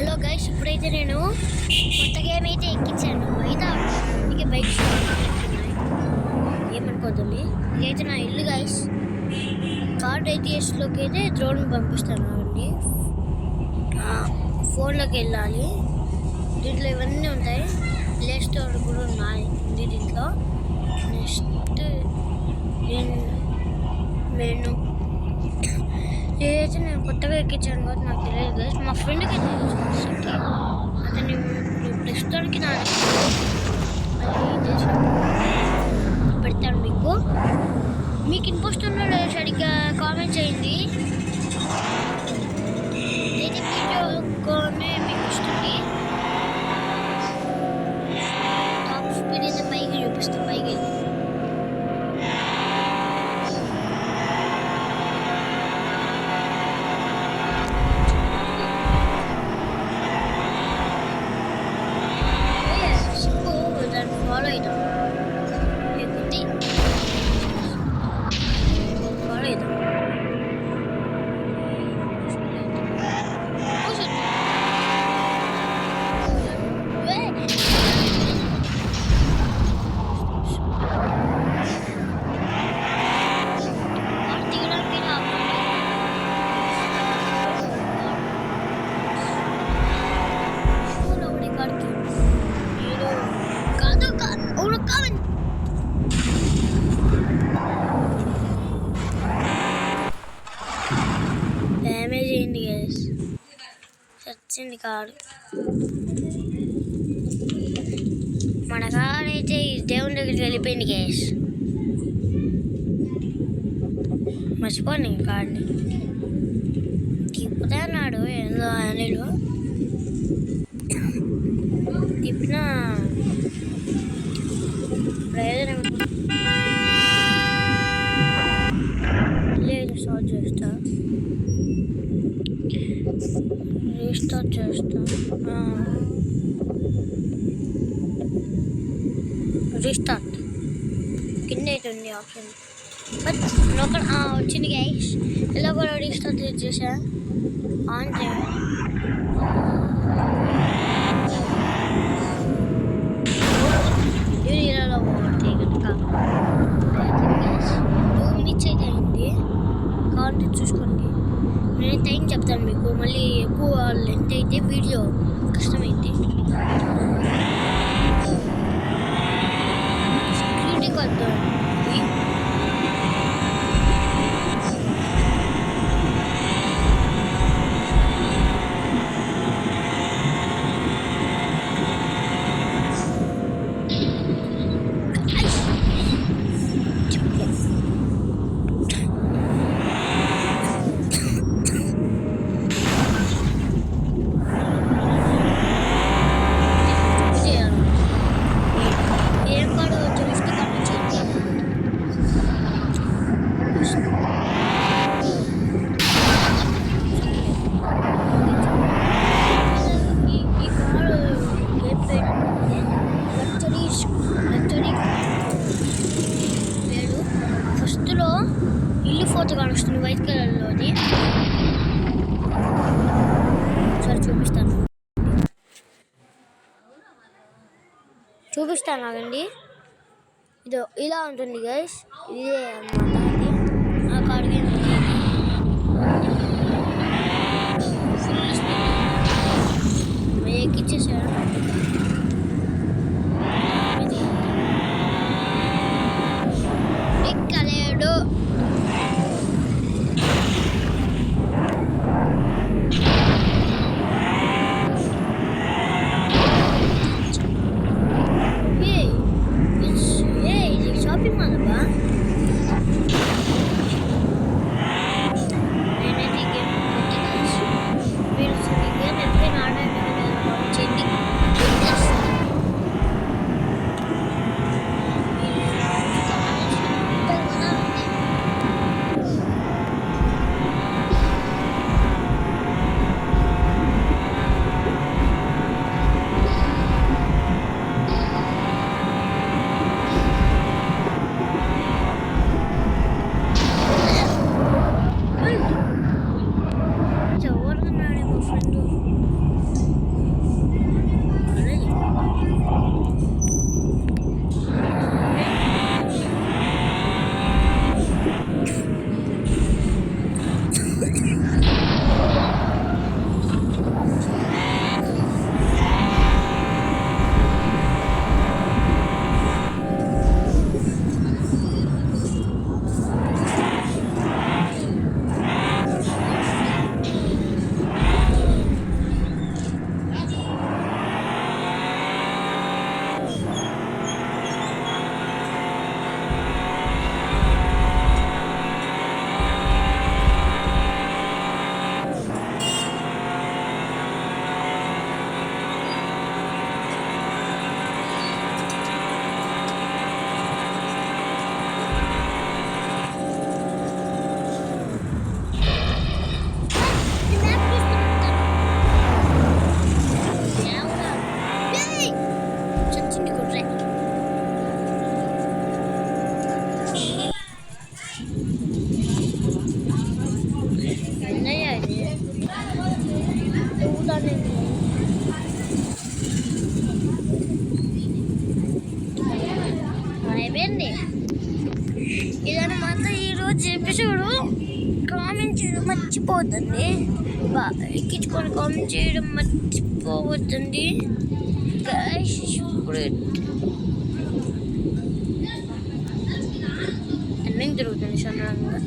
Hello guys, ఇప్పుడైతే నేను కొత్త గేమ్ అయితే ఎక్కించాను. అయితే ఇక బైక్స్ ఏమనుకోద్దండి. ఇదైతే నా ఇల్లు గైస్. కార్డ్ ఐటీఎస్లోకి అయితే డ్రోన్ పంపిస్తాను అండి. ఫోన్లోకి వెళ్ళాలి. దీంట్లో ఇవన్నీ ఉంటాయి. ప్లే స్టోర్ కూడా ఉన్నాయి దీంట్లో. నెక్స్ట్ నేను ఏదైతే నేను కొత్తగా ఎక్కించాను కాబట్టి నాకు తెలియదు గైస్. మా ఫ్రెండ్కి తెలియదు. అతను ప్రస్తుతానికి నా పెడతాను మీకు ఇంట్రెస్ట్ ఉన్నాడో సరిగ్గా కామెంట్ చేయండి. ఏదైతే వీడియోనే మీకు వస్తుంది. టాప్ స్పీడ్ అయితే పైకి చూపిస్తాను. పైకి ఫాలో అవుతాం. ఫాలో అవుతాం. డ్యామేజ్ అయింది గైస్. వచ్చింది కారు. మన కారు అయితే దేవుని దగ్గరికి వెళ్ళిపోయింది గైస్. మర్చిపోండి కార్ని. తిప్పుతా అన్నాడు ఏదో అనిలు. తిప్పిన ప్రయోజనం లేదు. స్టార్ట్ చేస్తా. రీస్టార్ట్ చేస్తా. రీస్టార్ట్ కింద అయితే ఉంది ఆప్షన్. బట్ లోపల వచ్చింది గైస్. ఎలా కూడా రీస్టార్ట్ చేసా. ఆన్ చేయాలి. ఇలా పోతే కనుక 2 minutes అయితే అయింది. కావాలంటే చూసుకోండి. నేను టైం చెప్తాను మీకు. మళ్ళీ ఎక్కువ లెంత్ అయితే వీడియో కష్టమైంది. సెక్యూరిటీ కార్డు ఇల్లు ఫోటో కానొస్తుంది వైట్ కలర్లోది. సరే చూపిస్తాను ఆగండి. ఇదో ఇలా ఉంటుంది గైస్. ఇదే అన్నమాట. అది ఆ కాడికి ఎక్కిచ్చేసాడు. ఎక్కలేడు. షాపింగ్ మాల్ అబ్బా. నేనైతే గేమ్ మీరు గేమ్ ఎప్పుడైనా ఆడండి. చెండి ఎవరు మా ఫ్రెండ్ అయిపోయింది. ఇదన్నమాట ఈరోజు ఎపిసోడ్. కామెంట్ చేయడం మర్చిపోతుంది, బాగా ఎక్కించుకొని కామెంట్ చేయడం మర్చిపోవద్దండి గైస్. ఇప్పుడు ఎండింగ్ జరుగుతుంది సడన్గా.